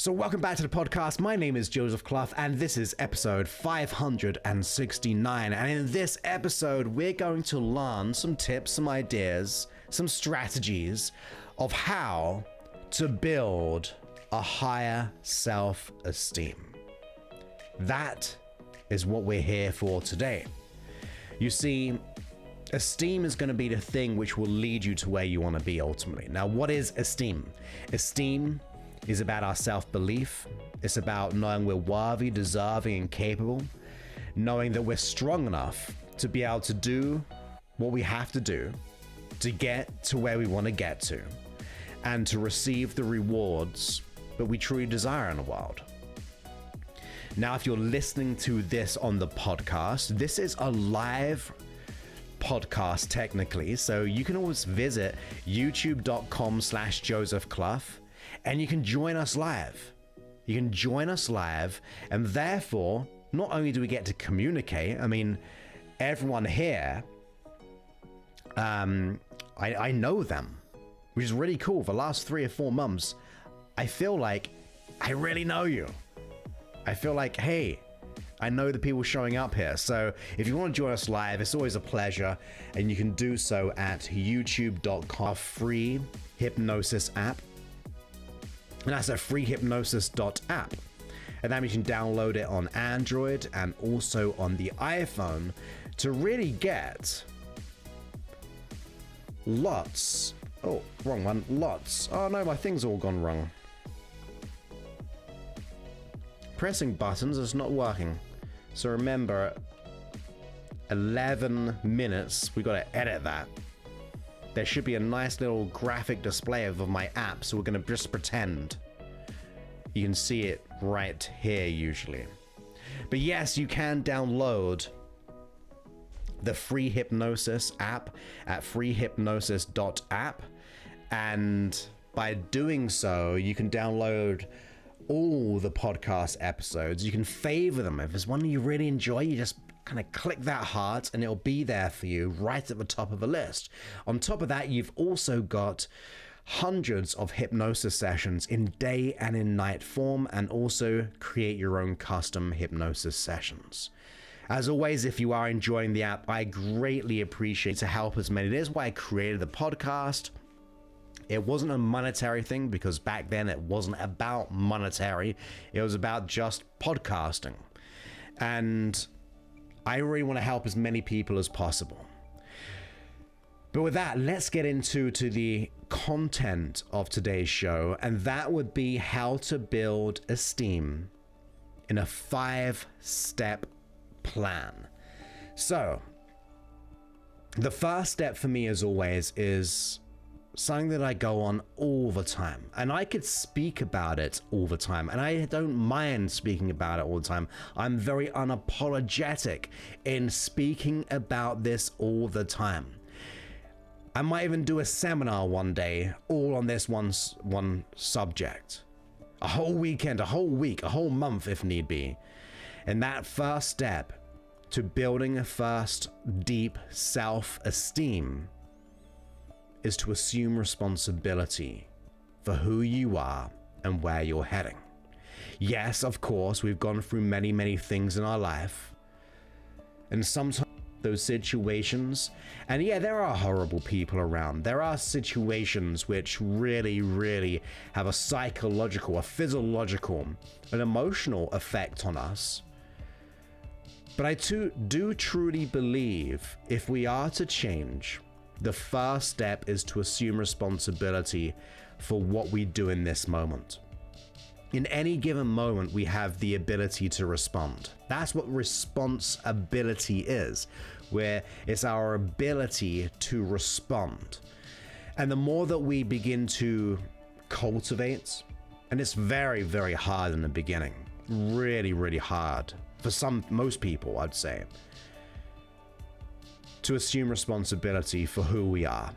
So welcome back to the podcast. My name is Joseph Clough and this is episode 569. And in this episode, we're going to learn some tips, some ideas, some strategies of how to build a higher self-esteem. That is what we're here for today. You see, esteem is going to be the thing which will lead you to where you want to be ultimately. Now, what is esteem? Esteem is about our self-belief. It's about knowing we're worthy, deserving, and capable. Knowing that we're strong enough to be able to do what we have to do to get to where we want to get to and to receive the rewards that we truly desire in the world. Now, if you're listening to this on the podcast, this is a live podcast technically, so you can always visit youtube.com/Joseph Clough and you can join us live. You can join us live, and therefore, not only do we get to communicate, I mean, everyone here, I know them, which is really cool. For the last 3 or 4 months, I feel like I really know you. I feel like, hey, I know the people showing up here. So if you want to join us live, it's always a pleasure. And you can do so at youtube.com, free hypnosis app. And that's a free hypnosis.app. And that means you can download it on Android and also on the iPhone to really get lots. Oh, wrong one. Lots. Oh no, my thing's all gone wrong. Pressing buttons is not working. So remember, 11 minutes, we got to edit that. There should be a nice little graphic display of my app, so we're going to just pretend. You can see it right here usually. But yes, you can download the free hypnosis app at freehypnosis.app, and by doing so, you can download all the podcast episodes. You can favor them. If there's one you really enjoy, you just kind of click that heart and it'll be there for you right at the top of the list. On top of that, you've also got hundreds of hypnosis sessions in day and in night form, and also create your own custom hypnosis sessions. As always, if you are enjoying the app, I greatly appreciate to help as many. It is why I created the podcast. It wasn't a monetary thing, because back then it wasn't about monetary. It was about just podcasting. And I really want to help as many people as possible. But with that, let's get into the content of today's show. And that would be how to build esteem in a 5-step plan. So the first step for me, as always, is something that I go on all the time, and I could speak about it all the time, and I don't mind speaking about it all the time. I'm very unapologetic in speaking about this all the time. I might even do a seminar one day all on this one subject, a whole weekend, a whole week, a whole month if need be. And that first step to building a first deep self-esteem is to assume responsibility for who you are and where you're heading. Yes, of course, we've gone through many, many things in our life, and sometimes those situations, and yeah, there are horrible people around. There are situations which really, really have a psychological, a physiological, an emotional effect on us. But I do truly believe if we are to change, the first step is to assume responsibility for what we do in this moment. In any given moment, we have the ability to respond. That's what responsibility is, where it's our ability to respond. And the more that we begin to cultivate, and it's very, very hard in the beginning, really, really hard for most people, I'd say, to assume responsibility for who we are,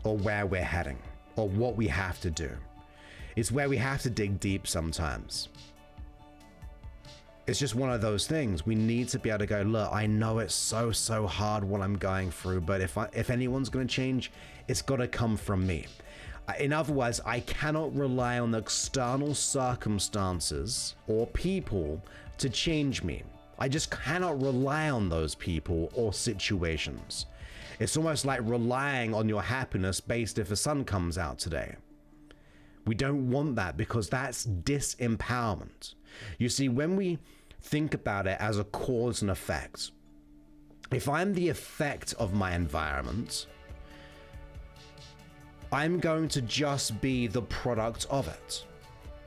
or where we're heading, or what we have to do. It's where we have to dig deep sometimes. It's just one of those things. We need to be able to go, look, I know it's so hard what I'm going through, but if anyone's going to change, it's got to come from me. In other words, I cannot rely on external circumstances or people to change me. I just cannot rely on those people or situations. It's almost like relying on your happiness based if the sun comes out today. We don't want that because that's disempowerment. You see, when we think about it as a cause and effect, if I'm the effect of my environment, I'm going to just be the product of it.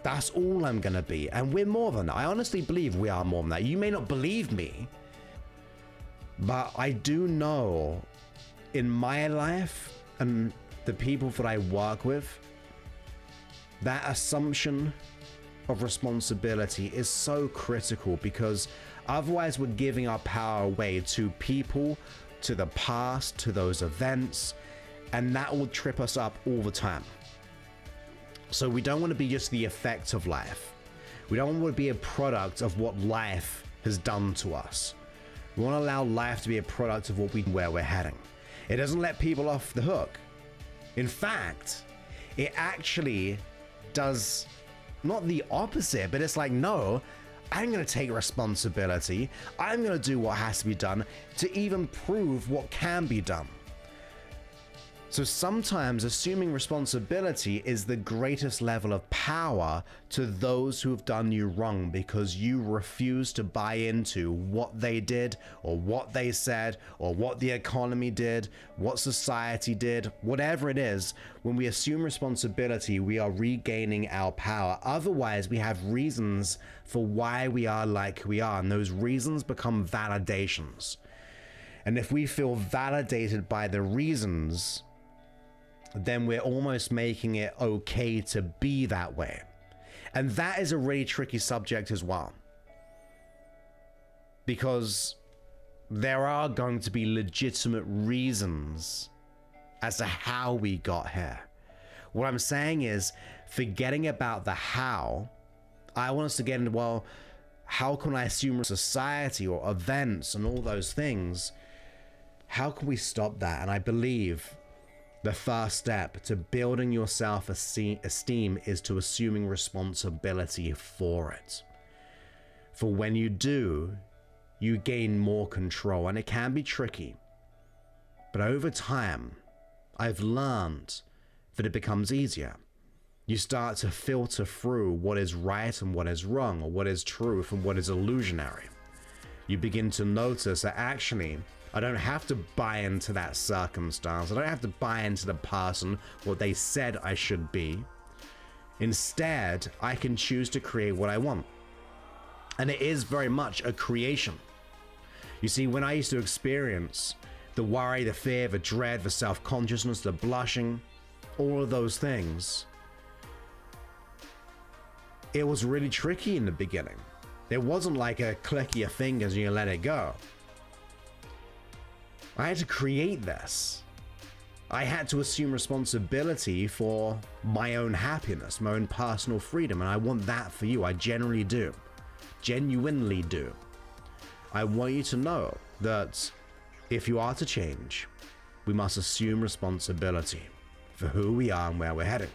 That's all I'm going to be. And we're more than that. I honestly believe we are more than that. You may not believe me, but I do know in my life and the people that I work with, that assumption of responsibility is so critical, because otherwise we're giving our power away to people, to the past, to those events, and that will trip us up all the time. So we don't want to be just the effect of life. We don't want to be a product of what life has done to us. We want to allow life to be a product of where we're heading. It doesn't let people off the hook. In fact, it actually does not the opposite, but it's like, no, I'm going to take responsibility. I'm going to do what has to be done to even prove what can be done. So sometimes assuming responsibility is the greatest level of power to those who have done you wrong, because you refuse to buy into what they did or what they said or what the economy did, what society did, whatever it is. When we assume responsibility, we are regaining our power. Otherwise, we have reasons for why we are like we are, and those reasons become validations. And if we feel validated by the reasons, then we're almost making it okay to be that way. And that is a really tricky subject as well, because there are going to be legitimate reasons as to how we got here. What I'm saying is, forgetting about the how, I want us to get into, well, how can I assume society or events and all those things? How can we stop that? And I believe the first step to building your self-esteem is to assuming responsibility for it. For when you do, you gain more control, and it can be tricky. But over time, I've learned that it becomes easier. You start to filter through what is right and what is wrong, or what is true from what is illusionary. You begin to notice that actually, I don't have to buy into that circumstance. I don't have to buy into the person, what they said I should be. Instead, I can choose to create what I want. And it is very much a creation. You see, when I used to experience the worry, the fear, the dread, the self-consciousness, the blushing, all of those things, it was really tricky in the beginning. It wasn't like a click your fingers and you let it go. I had to create this. I had to assume responsibility for my own happiness, my own personal freedom, and I want that for you. I genuinely do. Genuinely do. I want you to know that if you are to change, we must assume responsibility for who we are and where we're heading.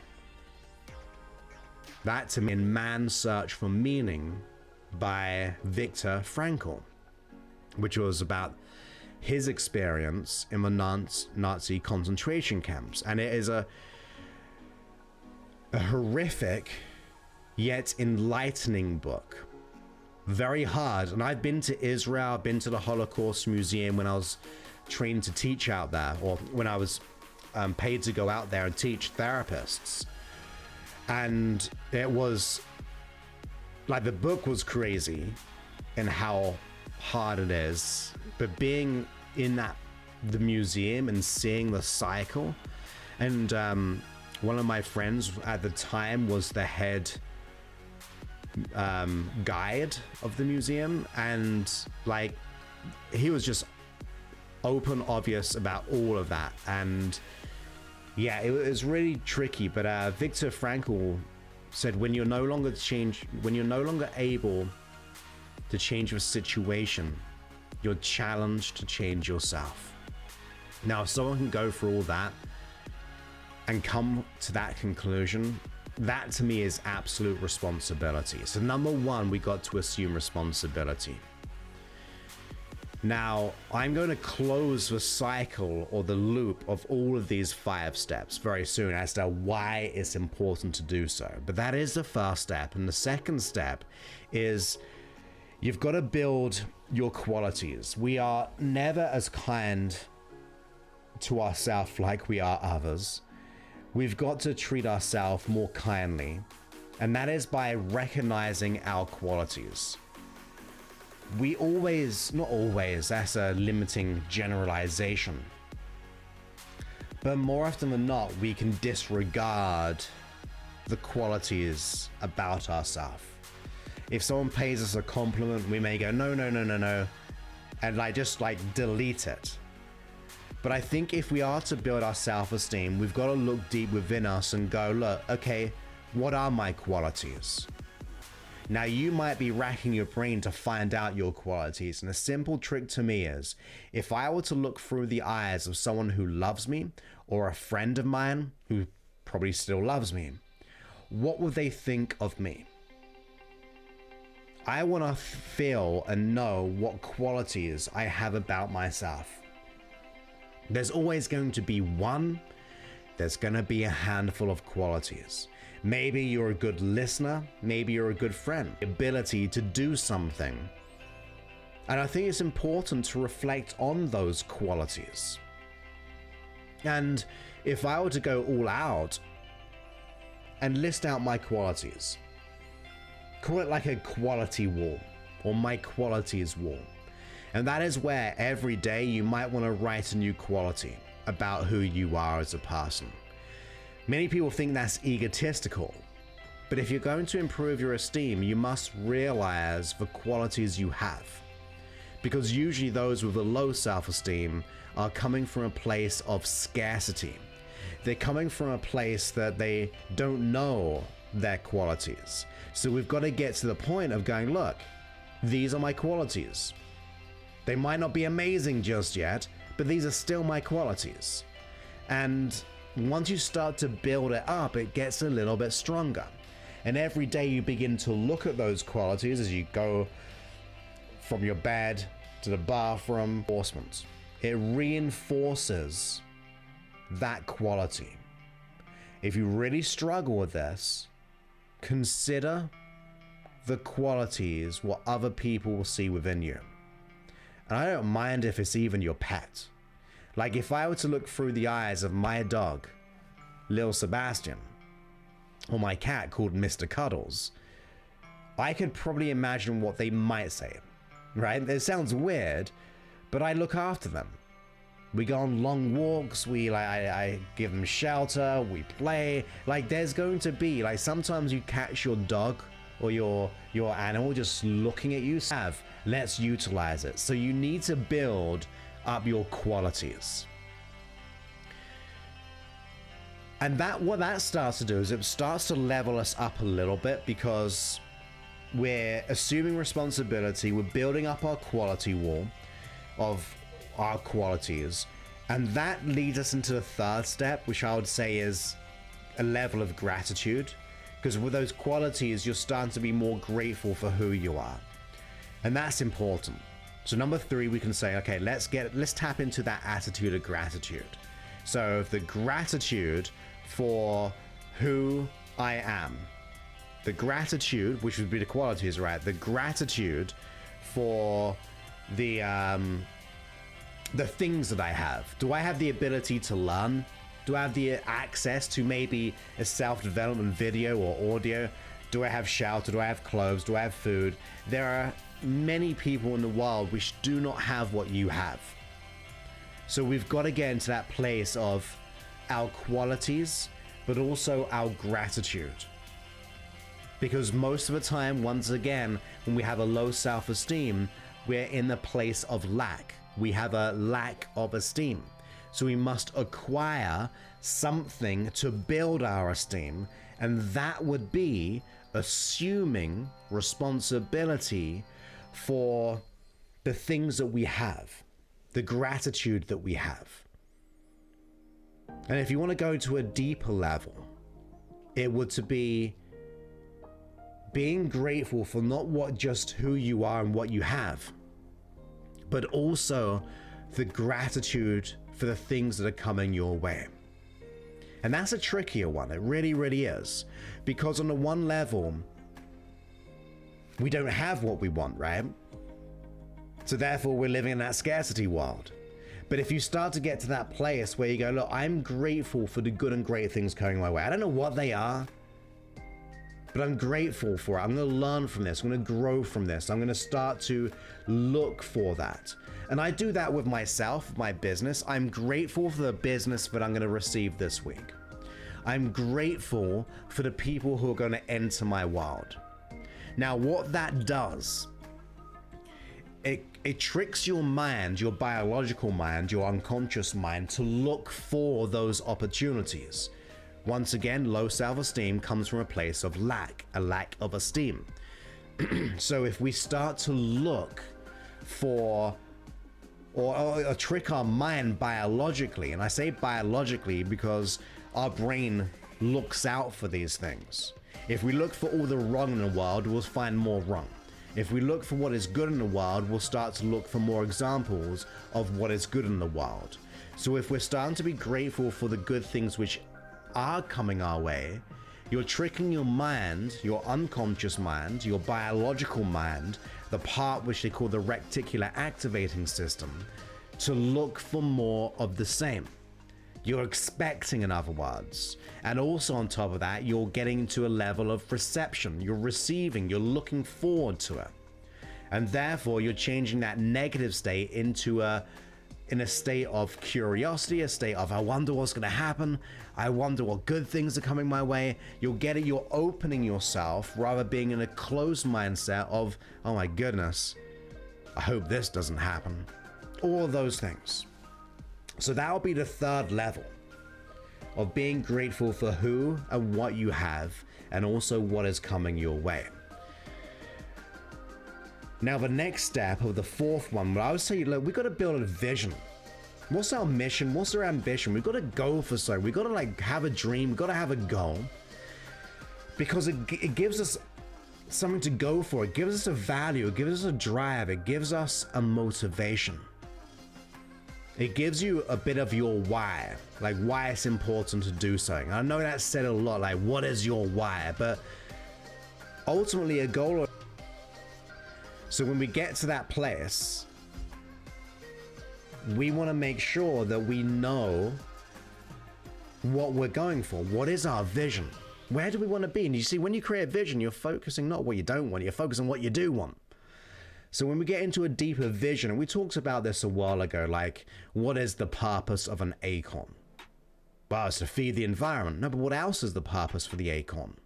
That, to me, in Man's Search for Meaning by Viktor Frankl, which was about his experience in the Nazi concentration camps. And it is a horrific yet enlightening book. Very hard. And I've been to Israel, I've been to the Holocaust Museum when I was trained to teach out there, or when I was paid to go out there and teach therapists. And it was like, the book was crazy in how hard it is, but being in the museum and seeing the cycle, and one of my friends at the time was the head guide of the museum, and like, he was just open, obvious about all of that. And yeah, it was really tricky. But Viktor Frankl said, when you're no longer able to change your situation, you're challenged to change yourself. Now, if someone can go through all that and come to that conclusion, that to me is absolute responsibility. So number one, we got to assume responsibility. Now, I'm going to close the cycle or the loop of all of these 5 steps very soon as to why it's important to do so. But that is the first step. And the second step is you've got to build your qualities. We are never as kind to ourselves like we are others. We've got to treat ourselves more kindly. And that is by recognizing our qualities. We always, not always, that's a limiting generalization. But more often than not, we can disregard the qualities about ourselves. If someone pays us a compliment, we may go, no, and just delete it. But I think if we are to build our self-esteem, we've got to look deep within us and go, look, okay, what are my qualities? Now, you might be racking your brain to find out your qualities, and a simple trick to me is, if I were to look through the eyes of someone who loves me, or a friend of mine who probably still loves me, what would they think of me? I want to feel and know what qualities I have about myself. There's always going to be one, there's going to be a handful of qualities. Maybe you're a good listener, maybe you're a good friend. The ability to do something. And I think it's important to reflect on those qualities. And if I were to go all out and list out my qualities, call it like a quality wall or my qualities wall. And that is where every day you might want to write a new quality about who you are as a person. Many people think that's egotistical, but if you're going to improve your esteem, you must realize the qualities you have. Because usually those with a low self-esteem are coming from a place of scarcity. They're coming from a place that they don't know their qualities. So we've got to get to the point of going, look, these are my qualities. They might not be amazing just yet, but these are still my qualities. And once you start to build it up, it gets a little bit stronger. And every day you begin to look at those qualities as you go from your bed to the bathroom. It reinforces that quality. If you really struggle with this, consider the qualities what other people will see within you. And I don't mind if it's even your pet. Like if I were to look through the eyes of my dog, Lil Sebastian, or my cat called Mr. Cuddles, I could probably imagine what they might say, right? It sounds weird, but I look after them. We go on long walks, I give them shelter, we play. Like there's going to be, like sometimes you catch your dog or your animal just looking at you. Let's utilize it. So you need to build up your qualities. And what that starts to do is it starts to level us up a little bit, because we're assuming responsibility, we're building up our quality wall of our qualities, and that leads us into the third step, which I would say is a level of gratitude, because with those qualities you're starting to be more grateful for who you are, and that's important. So number 3, we can say, okay, let's tap into that attitude of gratitude. So the gratitude for who I am, the gratitude, which would be the qualities, right? The gratitude for the things that I have. Do I have the ability to learn? Do I have the access to maybe a self-development video or audio? Do I have shelter? Do I have clothes? Do I have food? There are many people in the world which do not have what you have. So we've got to get into that place of our qualities, but also our gratitude. Because most of the time, once again, when we have a low self-esteem, we're in the place of lack. We have a lack of esteem. So we must acquire something to build our esteem, and that would be assuming responsibility for the things that we have, the gratitude that we have. And if you want to go to a deeper level, it would to be being grateful for not just who you are and what you have, but also the gratitude for the things that are coming your way. And that's a trickier one. It really, really is. Because on the one level, we don't have what we want, right? So therefore, we're living in that scarcity world. But if you start to get to that place where you go, look, I'm grateful for the good and great things coming my way. I don't know what they are, but I'm grateful for it. I'm going to learn from this. I'm going to grow from this. I'm going to start to look for that. And I do that with myself, my business. I'm grateful for the business that I'm going to receive this week. I'm grateful for the people who are going to enter my world. Now, what that does, it tricks your mind, your biological mind, your unconscious mind to look for those opportunities. Once again, low self-esteem comes from a place of lack, a lack of esteem. So if we start to look for or trick our mind biologically, and I say biologically because our brain looks out for these things. If we look for all the wrong in the world, we'll find more wrong. If we look for what is good in the world, we'll start to look for more examples of what is good in the world. So if we're starting to be grateful for the good things which are coming our way, you're tricking your mind, your unconscious mind, your biological mind, the part which they call the reticular activating system, to look for more of the same. You're expecting, in other words. And also on top of that, you're getting to a level of reception. You're receiving, you're looking forward to it. And therefore, you're changing that negative state into a state of curiosity, a state of, I wonder what's going to happen. I wonder what good things are coming my way. You're opening yourself rather being in a closed mindset of, oh my goodness, I hope this doesn't happen. All of those things. So that'll be the third level of being grateful for who and what you have, and also what is coming your way. Now, the next step, of the fourth one, I would say, look, we've got to build a vision. What's our mission? What's our ambition? We've got to go for something. We've got to have a dream. We've got to have a goal, because it gives us something to go for. It gives us a value. It gives us a drive. It gives us a motivation. It gives you a bit of your why, like why it's important to do something. I know that's said a lot, like what is your why? But ultimately a goal. So when we get to that place, we want to make sure that we know what we're going for. What is our vision? Where do we want to be? And you see, when you create a vision, you're focusing not what you don't want, you're focusing on what you do want. So when we get into a deeper vision, and we talked about this a while ago, like, what is the purpose of an acorn? Well, it's to feed the environment. No, but what else is the purpose for the acorn?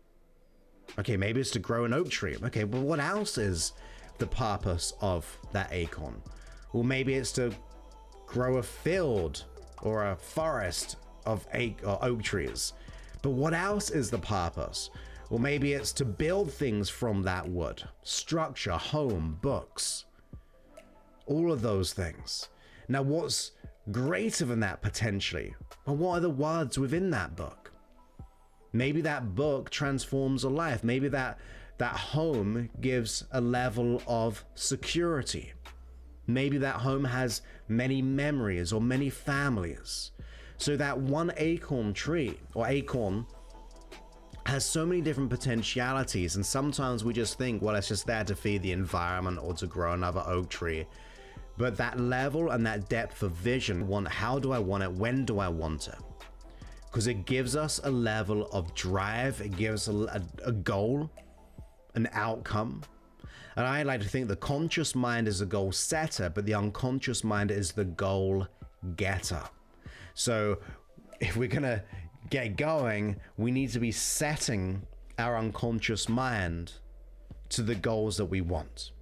Okay, maybe it's to grow an oak tree. Okay, but what else is the purpose of that acorn? Well, maybe it's to grow a field or a forest of oak trees. But what else is the purpose? Or maybe it's to build things from that wood. Structure, home, books. All of those things. Now, what's greater than that potentially? Well, what are the words within that book? Maybe that book transforms a life. Maybe that home gives a level of security. Maybe that home has many memories or many families. So that one acorn tree or acorn has so many different potentialities, and sometimes we just think, well, it's just there to feed the environment or to grow another oak tree. But that level and that depth of vision, how do I want it? When do I want it? Because it gives us a level of drive. It gives a goal, an outcome. And I like to think the conscious mind is a goal setter, but the unconscious mind is the goal getter. So if we're going to get going, we need to be setting our unconscious mind to the goals that we want.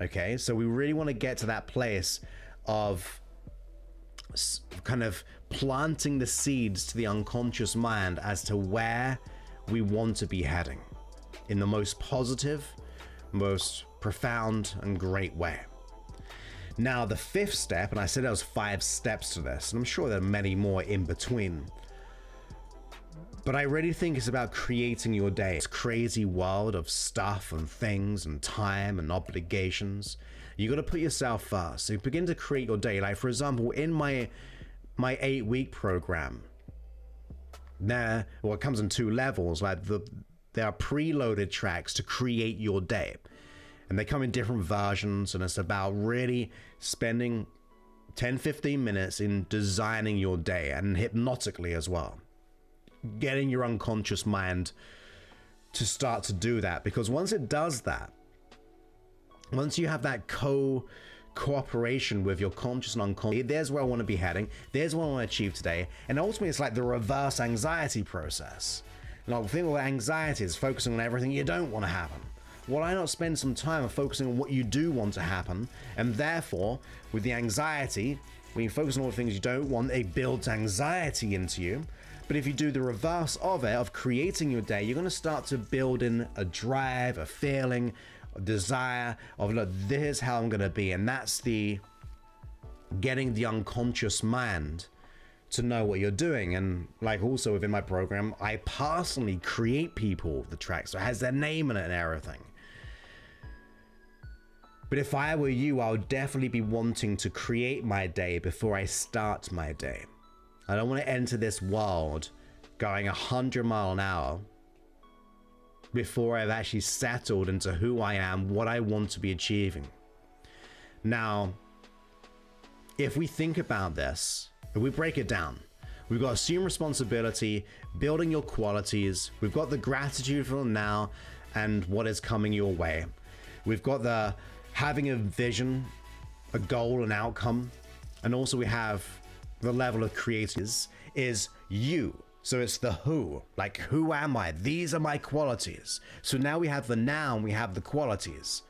Okay, so we really want to get to that place of kind of planting the seeds to the unconscious mind as to where we want to be heading in the most positive, most profound and great way. Now, the fifth step, and I said there was 5 steps to this, and I'm sure there are many more in between, but I really think it's about creating your day. This crazy world of stuff and things and time and obligations. You got to put yourself first. So you begin to create your day. Like, for example, in my 8-week program, it comes in 2 levels. Like, there are preloaded tracks to create your day, and they come in different versions, and it's about really spending 10-15 minutes in designing your day, and hypnotically as well, getting your unconscious mind to start to do that. Because once it does that, once you have that cooperation with your conscious and unconscious, there's where I want to be heading, there's what I want to achieve today. And ultimately, it's like the reverse anxiety process. Like, the thing with anxiety is focusing on everything you don't want to happen. Why not spend some time focusing on what you do want to happen? And therefore, with the anxiety, when you focus on all the things you don't want, it builds anxiety into you. But if you do the reverse of it, of creating your day, you're going to start to build in a drive, a feeling, a desire of, look, this is how I'm going to be. And that's the getting the unconscious mind to know what you're doing. And like, also within my program, I personally create people the track, so it has their name in it and everything. But if I were you, I would definitely be wanting to create my day before I start my day. I don't want to enter this world going 100 miles an hour before I've actually settled into who I am, what I want to be achieving. Now, if we think about this, if we break it down, we've got assume responsibility, building your qualities, we've got the gratitude for now and what is coming your way. We've got the having a vision, a goal, an outcome, and also we have the level of creating is you. So it's the who, like, who am I? These are my qualities. So now we have the now and we have the qualities,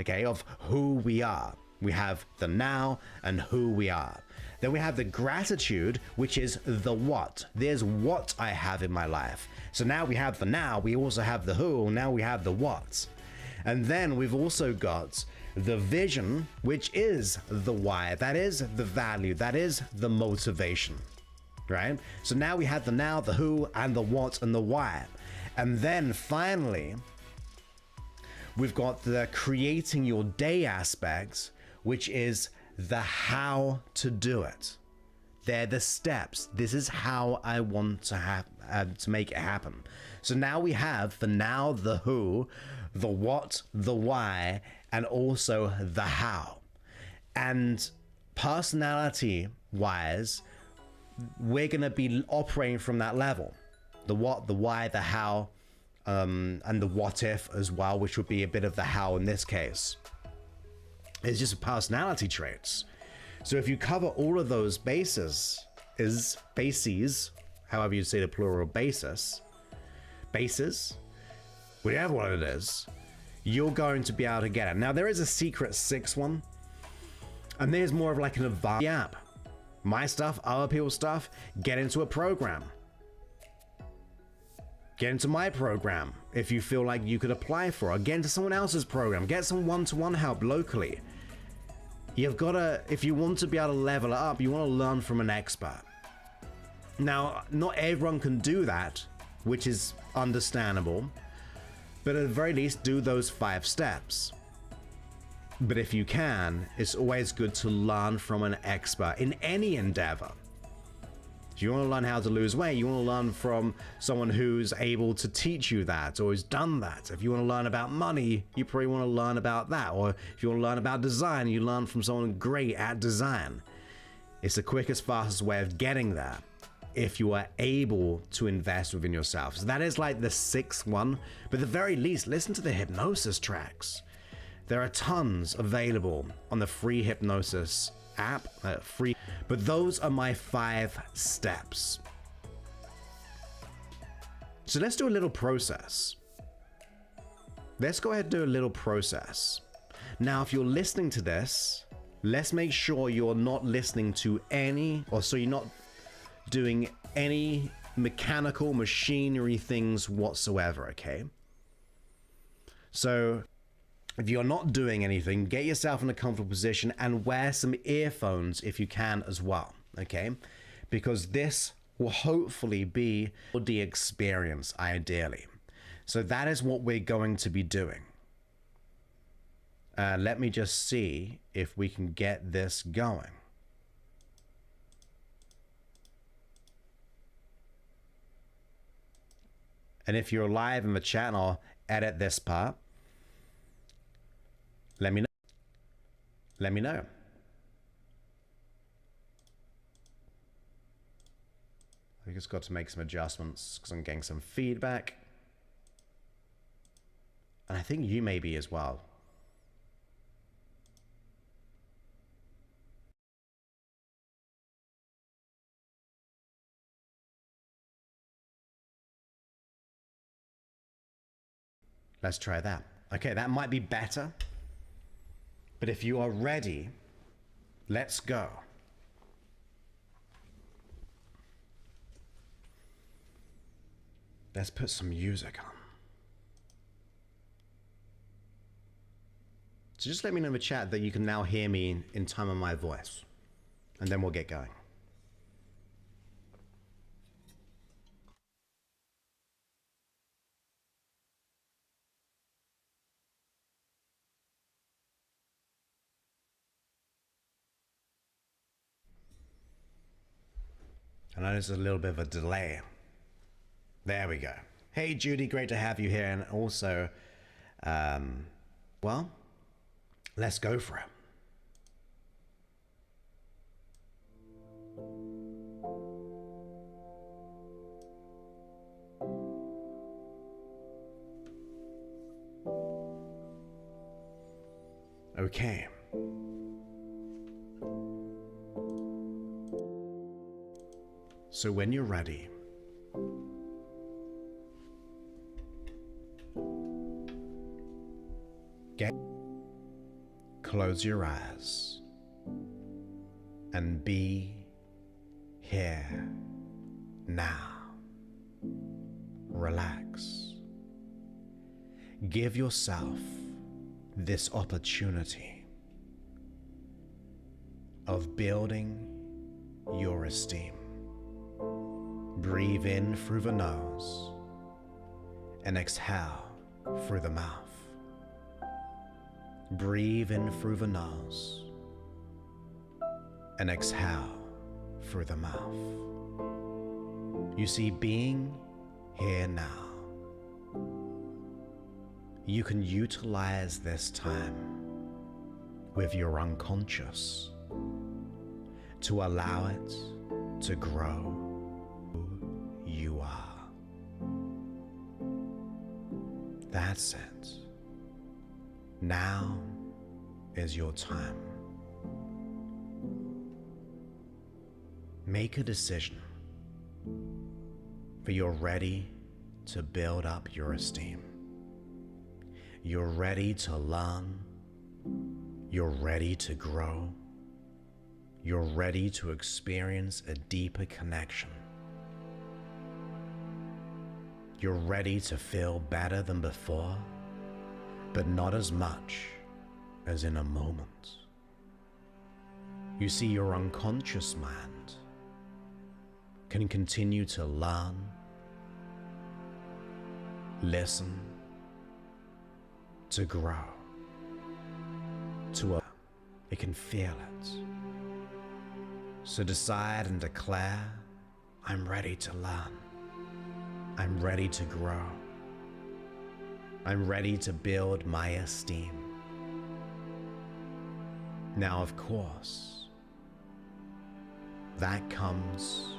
okay, of who we are. We have the now and who we are. Then we have the gratitude, which is the what. There's what I have in my life. So now we have the now, we also have the who, now we have the what. And then we've also got the vision, which is the why. That is the value. That is the motivation, right? So now we have the now, the who, and the what, and the why. And then finally, we've got the creating your day aspects, which is the how to do it. They're the steps. This is how I want to to make it happen. So now we have the now, the who, the what, the why, and also the how. And personality wise, we're going to be operating from that level. The what, the why, the how, and the what if as well, which would be a bit of the how in this case. It's just personality traits. So if you cover all of those bases, however you say the plural, bases, whatever one it is, you're going to be able to get it. Now, there is a secret 6th one, and there's more of like an advanced app. My stuff, other people's stuff, get into a program. Get into my program if you feel like you could apply for it. Get into someone else's program. Get some one-to-one help locally. You've got to, if you want to be able to level it up, you want to learn from an expert. Now, not everyone can do that, which is understandable, but at the very least, do those 5 steps. But if you can, it's always good to learn from an expert in any endeavor. If you want to learn how to lose weight, you want to learn from someone who's able to teach you that or has done that. If you want to learn about money, you probably want to learn about that. Or if you want to learn about design, you learn from someone great at design. It's the quickest, fastest way of getting there if you are able to invest within yourself. So that is like the 6th one. But at the very least, listen to the hypnosis tracks. There are tons available on the free Hypnosis app, free, but those are my 5 steps. So let's do a little process. Let's go ahead and do a little process. Now, if you're listening to this, let's make sure you're not listening to you're not doing any mechanical machinery things whatsoever, okay? So If you're not doing anything, get yourself in a comfortable position and wear some earphones if you can as well, okay? Because this will hopefully be the experience, ideally. So that is what we're going to be doing. Let me just see if we can get this going. And if you're live in the chat, I'll edit this part. Let me know. Let me know. I just got to make some adjustments because I'm getting some feedback. And I think you may be as well. Let's try that. Okay, that might be better. But if you are ready, let's go. Let's put some music on. So just let me know in the chat that you can now hear me in time of my voice. And then we'll get going. I know there's a little bit of a delay. There we go. Hey Judy, great to have you here. And also, well, let's go for it. Okay. So when you're ready, close your eyes and be here now. Relax. Give yourself this opportunity of building your esteem. Breathe in through the nose and exhale through the mouth. Breathe in through the nose and exhale through the mouth. You see, being here now, you can utilize this time with your unconscious to allow it to grow who you are. That's it. Now is your time. Make a decision, for you're ready to build up your esteem. You're ready to learn. You're ready to grow. You're ready to experience a deeper connection. You're ready to feel better than before, but not as much as in a moment. You see, your unconscious mind can continue to learn, listen, to grow, it can feel it. So decide and declare, I'm ready to learn. I'm ready to grow. I'm ready to build my esteem. Now, of course, that comes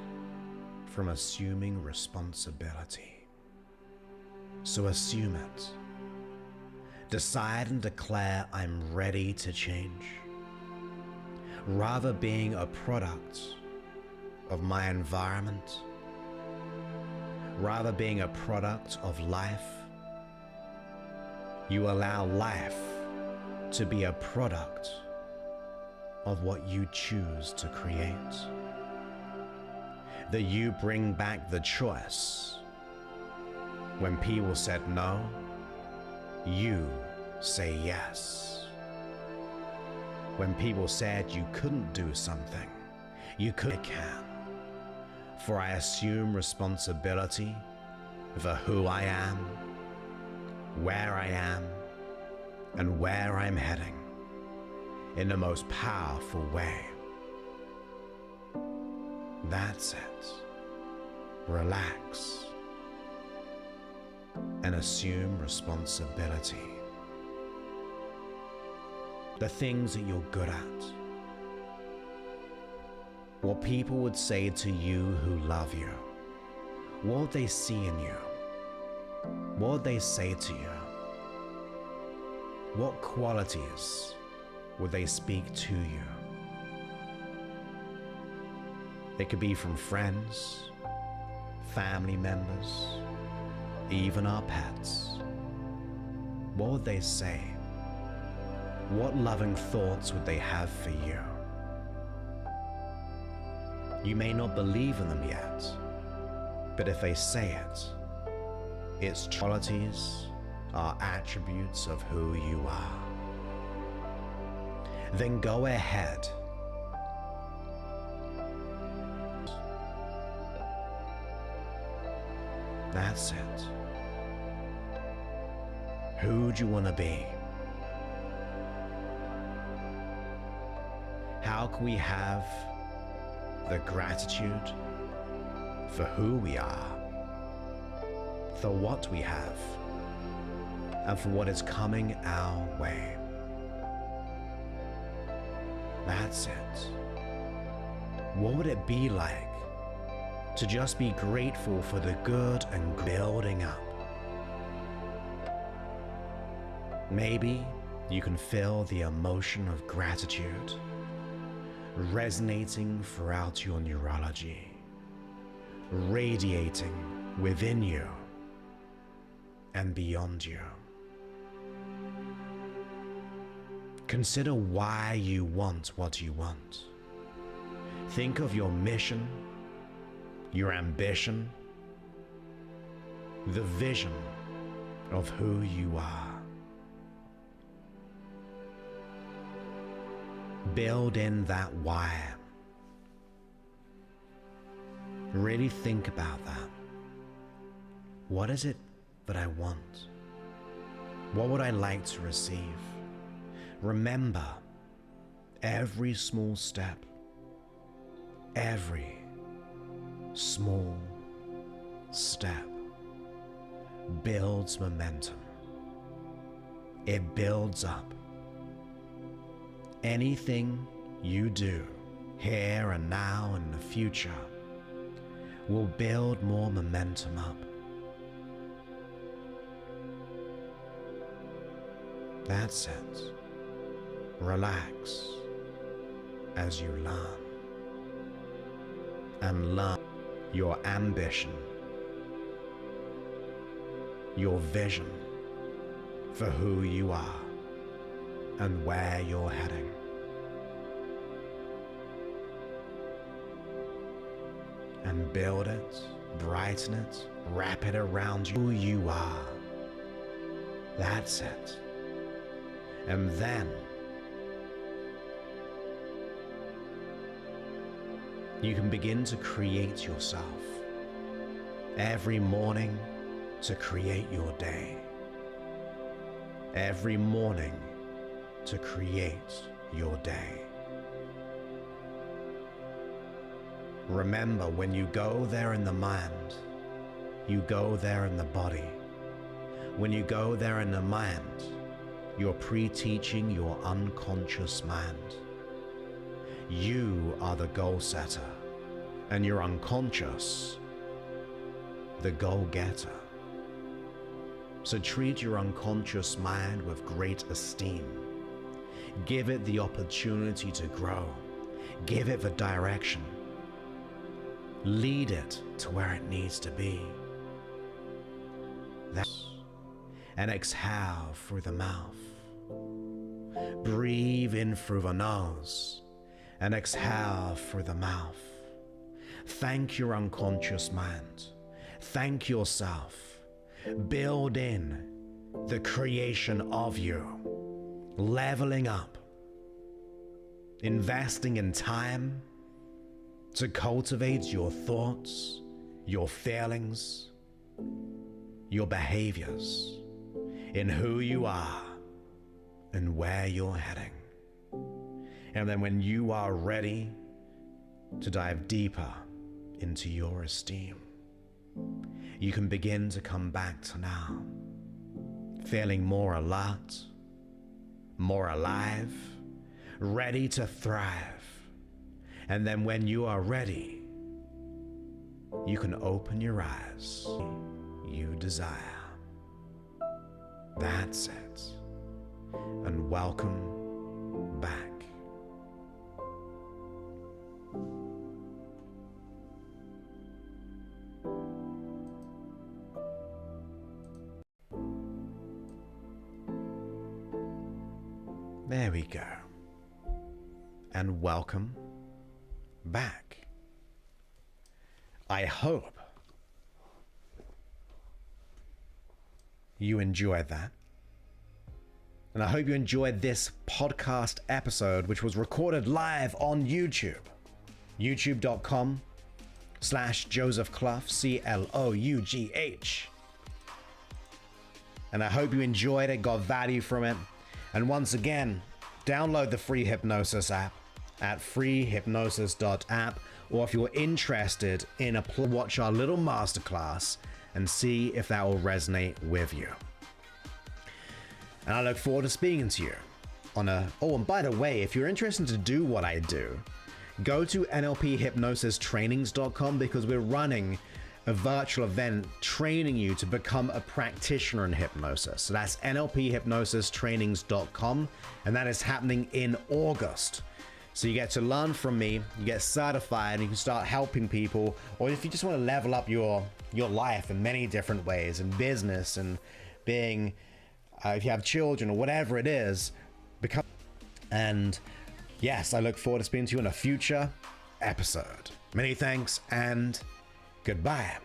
from assuming responsibility. So assume it. Decide and declare, I'm ready to change. Rather being a product of my environment, rather being a product of life, you allow life to be a product of what you choose to create. That you bring back the choice. When people said no, you say yes. When people said you couldn't do something, you could. I can. For I assume responsibility for who I am, where I am, and where I'm heading in the most powerful way. That's it. Relax and assume responsibility. The things that you're good at. What people would say to you who love you. What would they see in you? What would they say to you? What qualities would they speak to you? It could be from friends, family members, even our pets. What would they say? What loving thoughts would they have for you? You may not believe in them yet, but if they say it, its qualities are attributes of who you are. Then go ahead. That's it. Who do you want to be? How can we have the gratitude for who we are, for what we have, and for what is coming our way? That's it. What would it be like to just be grateful for the good and building up? Maybe you can feel the emotion of gratitude resonating throughout your neurology, radiating within you and beyond you. Consider why you want what you want. Think of your mission, your ambition, the vision of who you are. Build in that why. Really think about that. What is it that I want? What would I like to receive? Remember, every small step, every small step builds momentum. It builds up. Anything you do here and now and in the future will build more momentum up. That's it. Relax as you learn and learn your ambition, your vision for who you are and where you're heading. And build it, brighten it, wrap it around you, who you are. That's it. And then you can begin to create yourself every morning, to create your day. Every morning to create your day. Remember, when you go there in the mind, you go there in the body. When you go there in the mind, you're pre-teaching your unconscious mind. You are the goal setter, and your unconscious, the goal getter. So treat your unconscious mind with great esteem. Give it the opportunity to grow. Give it the direction. Lead it to where it needs to be. And exhale through the mouth. Breathe in through the nose and exhale through the mouth. Thank your unconscious mind. Thank yourself. Build in the creation of you, leveling up, investing in time to cultivate your thoughts, your feelings, your behaviors, in who you are and where you're heading. And then when you are ready to dive deeper into your esteem, you can begin to come back to now, feeling more alert, more alive, ready to thrive. And then when you are ready, you can open your eyes you desire. That's it. And welcome back. There we go. And welcome back. I hope you enjoyed that. And I hope you enjoyed this podcast episode, which was recorded live on YouTube. youtube.com/Joseph Clough, CLOUGH. And I hope you enjoyed it, got value from it. And once again, download the free Hypnosis app at freehypnosis.app, or if you're interested in watch our little masterclass and see if that will resonate with you. And I look forward to speaking to you on and by the way, if you're interested to do what I do, go to NLPhypnosistrainings.com, because we're running a virtual event training you to become a practitioner in hypnosis. So that's NLPhypnosistrainings.com, and that is happening in August. So you get to learn from me, you get certified, and you can start helping people, or if you just want to level up your life in many different ways, in business and being, if you have children or whatever it is, become. And yes, I look forward to speaking to you in a future episode. Many thanks and goodbye.